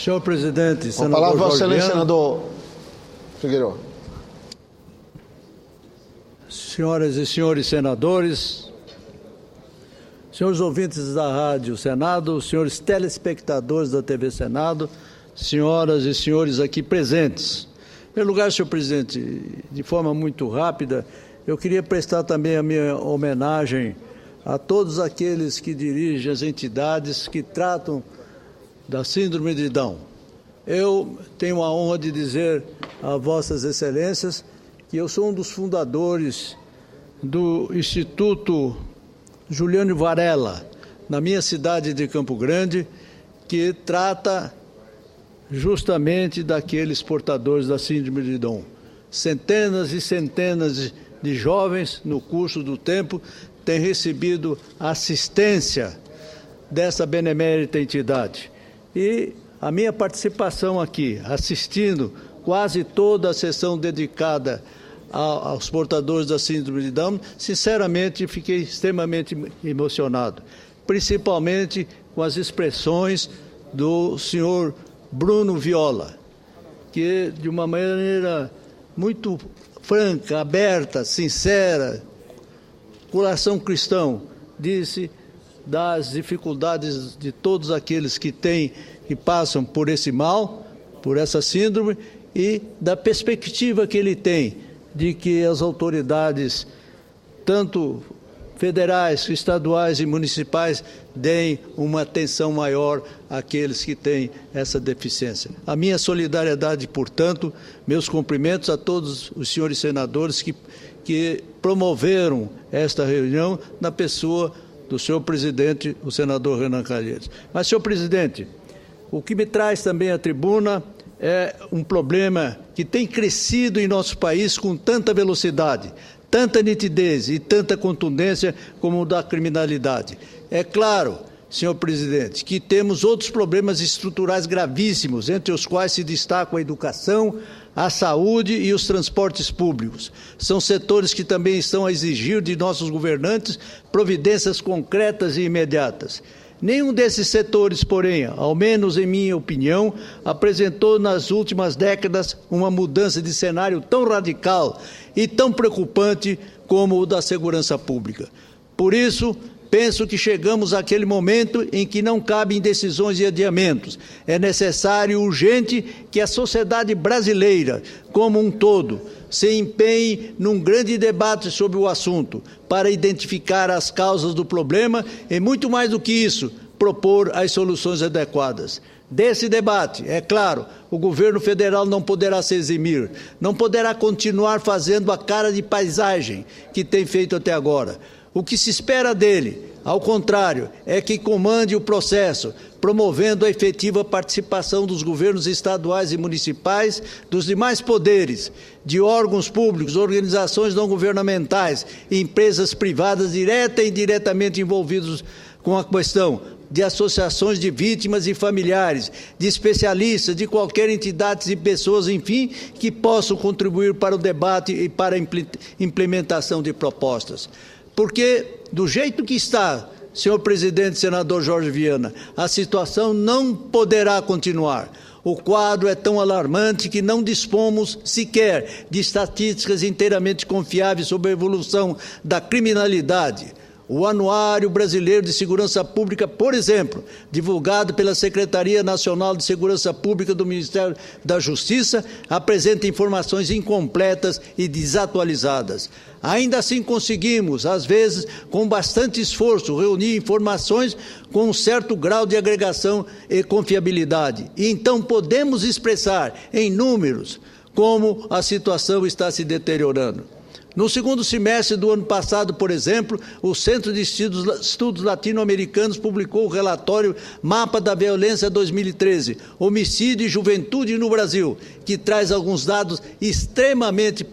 Senhor presidente, Com a senador palavra, Vossa Jorge Excelência, Viana, senador Figueiredo. senhoras e senhores senadores, senhores ouvintes da Rádio Senado, senhores telespectadores da TV Senado, senhoras e senhores aqui presentes. Em primeiro lugar, senhor presidente, de forma muito rápida, eu queria prestar também a minha homenagem a todos aqueles que dirigem as entidades que tratam da síndrome de Down. Eu tenho a honra de dizer a vossas excelências que eu sou um dos fundadores do Instituto Juliano Varela, na minha cidade de Campo Grande, que trata justamente daqueles portadores da síndrome de Down. Centenas e centenas de jovens, no curso do tempo, têm recebido assistência dessa benemérita entidade. E a minha participação aqui, assistindo quase toda a sessão dedicada aos portadores da síndrome de Down, sinceramente fiquei extremamente emocionado, principalmente com as expressões do senhor Bruno Viola, que de uma maneira muito franca, aberta, sincera, coração cristão, disse das dificuldades de todos aqueles que passam por esse mal, por essa síndrome, e da perspectiva que ele tem de que as autoridades, tanto federais, estaduais e municipais, deem uma atenção maior àqueles que têm essa deficiência. A minha solidariedade, portanto, meus cumprimentos a todos os senhores senadores que promoveram esta reunião na pessoa do senhor presidente, o senador Renan Calheiros. Mas, senhor presidente, o que me traz também à tribuna é um problema que tem crescido em nosso país com tanta velocidade, tanta nitidez e tanta contundência como o da criminalidade. É claro, senhor presidente, que temos outros problemas estruturais gravíssimos, entre os quais se destacam a educação, a saúde e os transportes públicos. São setores que também estão a exigir de nossos governantes providências concretas e imediatas. Nenhum desses setores, porém, ao menos em minha opinião, apresentou nas últimas décadas uma mudança de cenário tão radical e tão preocupante como o da segurança pública. Por isso, penso que chegamos àquele momento em que não cabem decisões e adiamentos. É necessário e urgente que a sociedade brasileira, como um todo, se empenhe num grande debate sobre o assunto, para identificar as causas do problema e, muito mais do que isso, propor as soluções adequadas. Desse debate, é claro, o governo federal não poderá se eximir, não poderá continuar fazendo a cara de paisagem que tem feito até agora. O que se espera dele, ao contrário, é que comande o processo, promovendo a efetiva participação dos governos estaduais e municipais, dos demais poderes, de órgãos públicos, organizações não governamentais e empresas privadas direta e indiretamente envolvidos com a questão, de associações de vítimas e familiares, de especialistas, de qualquer entidade e pessoas, enfim, que possam contribuir para o debate e para a implementação de propostas. Porque, do jeito que está, senhor presidente, senador Jorge Viana, a situação não poderá continuar. O quadro é tão alarmante que não dispomos sequer de estatísticas inteiramente confiáveis sobre a evolução da criminalidade. O Anuário Brasileiro de Segurança Pública, por exemplo, divulgado pela Secretaria Nacional de Segurança Pública do Ministério da Justiça, apresenta informações incompletas e desatualizadas. Ainda assim conseguimos, às vezes, com bastante esforço, reunir informações com um certo grau de agregação e confiabilidade. E então podemos expressar em números como a situação está se deteriorando. No segundo semestre do ano passado, por exemplo, o Centro de Estudos Latino-Americanos publicou o relatório Mapa da Violência 2013, Homicídio e Juventude no Brasil, que traz alguns dados extremamente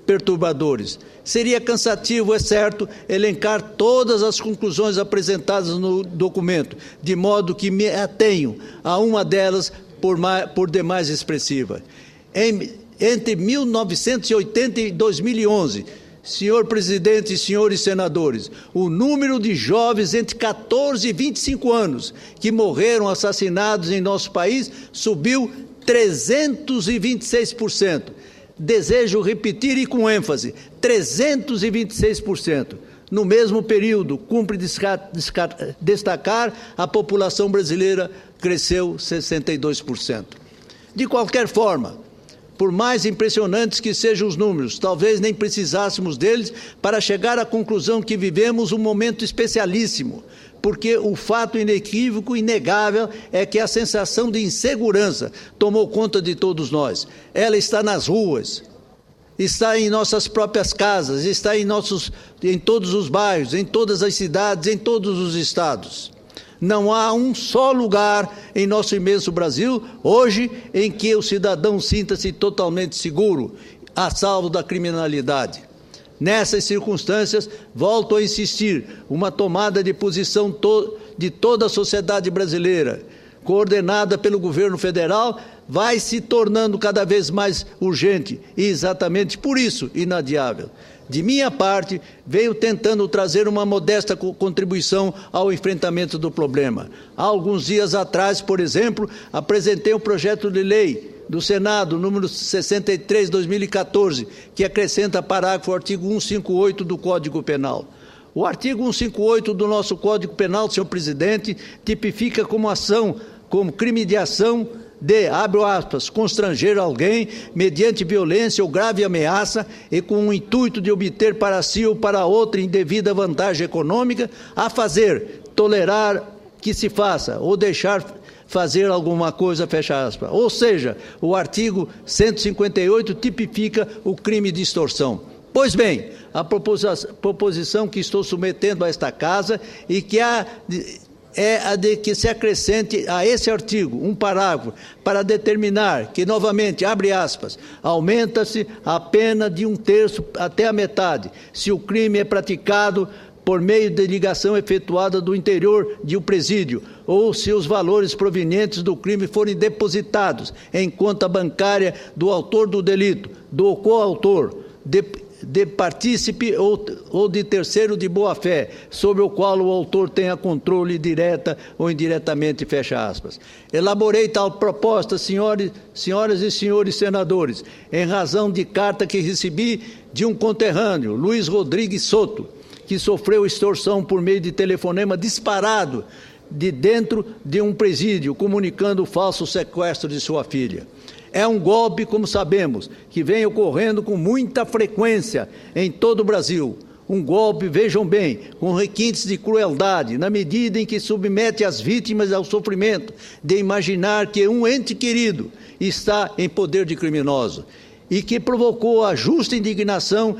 perturbadores. Seria cansativo, é certo, elencar todas as conclusões apresentadas no documento, de modo que me atenho a uma delas por demais expressiva. Entre 1980 e 2011, Senhor presidente e senhores senadores, o número de jovens entre 14 e 25 anos que morreram assassinados em nosso país subiu 326%. Desejo repetir e com ênfase, 326%. No mesmo período, cumpre destacar, a população brasileira cresceu 62%. De qualquer forma, por mais impressionantes que sejam os números, talvez nem precisássemos deles para chegar à conclusão que vivemos um momento especialíssimo, porque o fato inequívoco e inegável é que a sensação de insegurança tomou conta de todos nós. Ela está nas ruas, está em nossas próprias casas, está em todos os bairros, em todas as cidades, em todos os estados. Não há um só lugar em nosso imenso Brasil, hoje, em que o cidadão sinta-se totalmente seguro, a salvo da criminalidade. Nessas circunstâncias, volto a insistir, uma tomada de posição de toda a sociedade brasileira, coordenada pelo governo federal, vai se tornando cada vez mais urgente e, exatamente por isso, inadiável. De minha parte, venho tentando trazer uma modesta contribuição ao enfrentamento do problema. Há alguns dias atrás, por exemplo, apresentei um projeto de lei do Senado, número 63/2014, que acrescenta parágrafo ao artigo 158 do Código Penal. O artigo 158 do nosso Código Penal, senhor presidente, tipifica como crime de ação de, abre aspas, constranger alguém mediante violência ou grave ameaça e com o intuito de obter para si ou para outra indevida vantagem econômica, a fazer, tolerar que se faça ou deixar fazer alguma coisa, fecha aspas. Ou seja, o artigo 158 tipifica o crime de extorsão. Pois bem, a proposição que estou submetendo a esta Casa e que é a de que se acrescente a esse artigo um parágrafo para determinar que, novamente, abre aspas, aumenta-se a pena de 1/3 até a metade, se o crime é praticado por meio de ligação efetuada do interior de um presídio, ou se os valores provenientes do crime forem depositados em conta bancária do autor do delito, do coautor, de partícipe ou de terceiro de boa-fé, sobre o qual o autor tenha controle direta ou indiretamente, fecha aspas. Elaborei tal proposta, senhoras e senhores senadores, em razão de carta que recebi de um conterrâneo, Luiz Rodrigues Soto, que sofreu extorsão por meio de telefonema disparado de dentro de um presídio, comunicando o falso sequestro de sua filha. É um golpe, como sabemos, que vem ocorrendo com muita frequência em todo o Brasil. Um golpe, vejam bem, com requintes de crueldade, na medida em que submete as vítimas ao sofrimento de imaginar que um ente querido está em poder de criminoso, e que provocou a justa indignação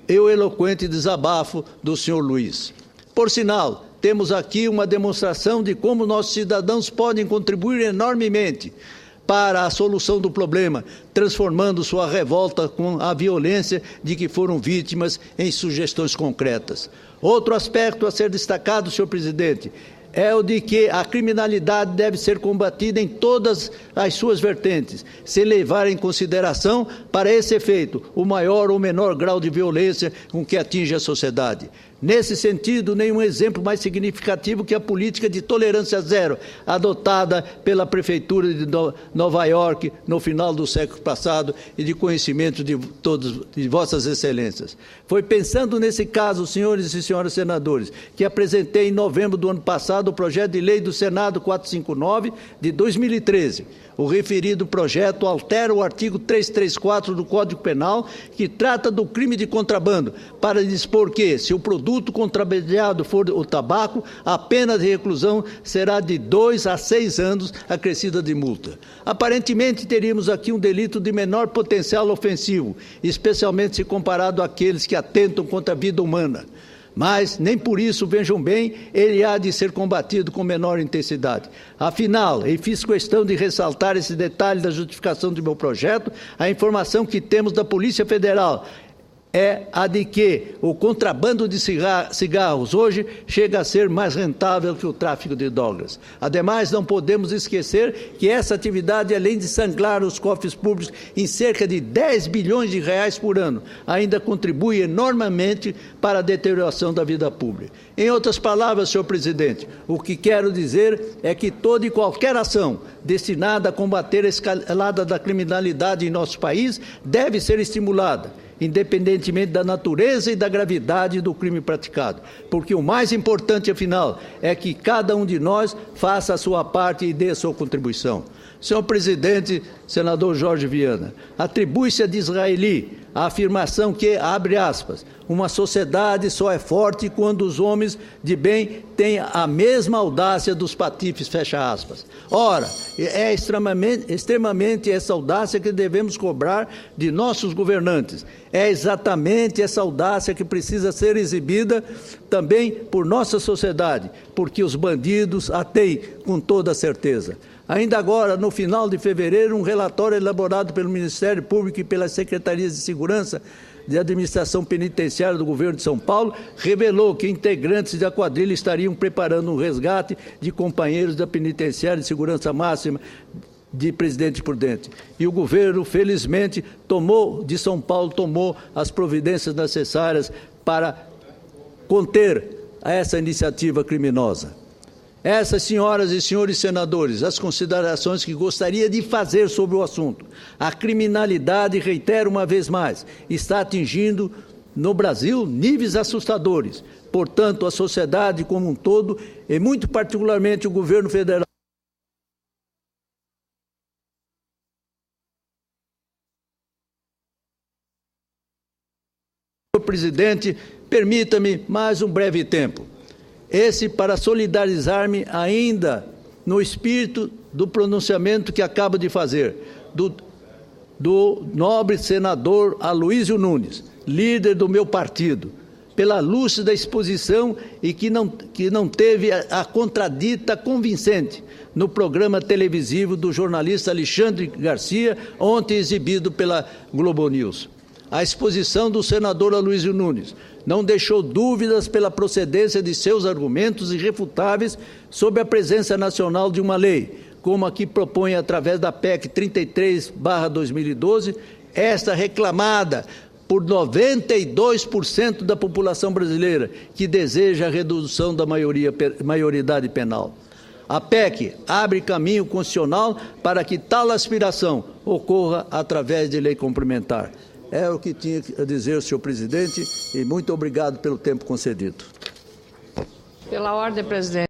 e o eloquente desabafo do senhor Luiz. Por sinal, temos aqui uma demonstração de como nossos cidadãos podem contribuir enormemente para a solução do problema, transformando sua revolta com a violência de que foram vítimas em sugestões concretas. Outro aspecto a ser destacado, senhor presidente, é o de que a criminalidade deve ser combatida em todas as suas vertentes, sem levar em consideração, para esse efeito, o maior ou menor grau de violência com que atinge a sociedade. Nesse sentido, nenhum exemplo mais significativo que a política de tolerância zero adotada pela Prefeitura de Nova York no final do século passado e de conhecimento de vossas excelências. Foi pensando nesse caso, senhores e senhoras senadores, que apresentei em novembro do ano passado o projeto de lei do Senado 459 de 2013. O referido projeto altera o artigo 334 do Código Penal, que trata do crime de contrabando, para dispor que, se o produto contrabandeado for o tabaco, a pena de reclusão será de 2 a 6 anos, acrescida de multa. Aparentemente, teríamos aqui um delito de menor potencial ofensivo, especialmente se comparado àqueles que atentam contra a vida humana. Mas, nem por isso, vejam bem, ele há de ser combatido com menor intensidade. Afinal, e fiz questão de ressaltar esse detalhe da justificação do meu projeto, a informação que temos da Polícia Federal é a de que o contrabando de cigarros hoje chega a ser mais rentável que o tráfico de drogas. Ademais, não podemos esquecer que essa atividade, além de sangrar os cofres públicos em cerca de 10 bilhões de reais por ano, ainda contribui enormemente para a deterioração da vida pública. Em outras palavras, senhor presidente, o que quero dizer é que toda e qualquer ação destinada a combater a escalada da criminalidade em nosso país deve ser estimulada, independentemente da natureza e da gravidade do crime praticado. Porque o mais importante, afinal, é que cada um de nós faça a sua parte e dê a sua contribuição. Senhor presidente, senador Jorge Viana, atribui-se a Disraeli a afirmação que, abre aspas, uma sociedade só é forte quando os homens de bem têm a mesma audácia dos patifes, fecha aspas. Ora, é extremamente essa audácia que devemos cobrar de nossos governantes. É exatamente essa audácia que precisa ser exibida também por nossa sociedade, porque os bandidos a têm com toda certeza. Ainda agora, no final de fevereiro, um relatório elaborado pelo Ministério Público e pelas Secretarias de Segurança de Administração Penitenciária do Governo de São Paulo revelou que integrantes da quadrilha estariam preparando um resgate de companheiros da Penitenciária de Segurança Máxima de Presidente Prudente. E o governo, felizmente, de São Paulo tomou as providências necessárias para conter essa iniciativa criminosa. Essas, senhoras e senhores senadores, as considerações que gostaria de fazer sobre o assunto. A criminalidade, reitero uma vez mais, está atingindo no Brasil níveis assustadores. Portanto, a sociedade como um todo, e muito particularmente o governo federal, senhor presidente, permita-me mais um breve tempo. Esse para solidarizar-me ainda no espírito do pronunciamento que acabo de fazer, do nobre senador Aloísio Nunes, líder do meu partido, pela lúcida exposição e que não teve a contradita convincente no programa televisivo do jornalista Alexandre Garcia, ontem exibido pela Globo News. A exposição do senador Aloísio Nunes não deixou dúvidas pela procedência de seus argumentos irrefutáveis sobre a presença nacional de uma lei, como aqui propõe através da PEC 33/2012, esta reclamada por 92% da população brasileira, que deseja a redução da maioridade penal. A PEC abre caminho constitucional para que tal aspiração ocorra através de lei complementar. É o que tinha a dizer, senhor presidente, e muito obrigado pelo tempo concedido. Pela ordem, presidente.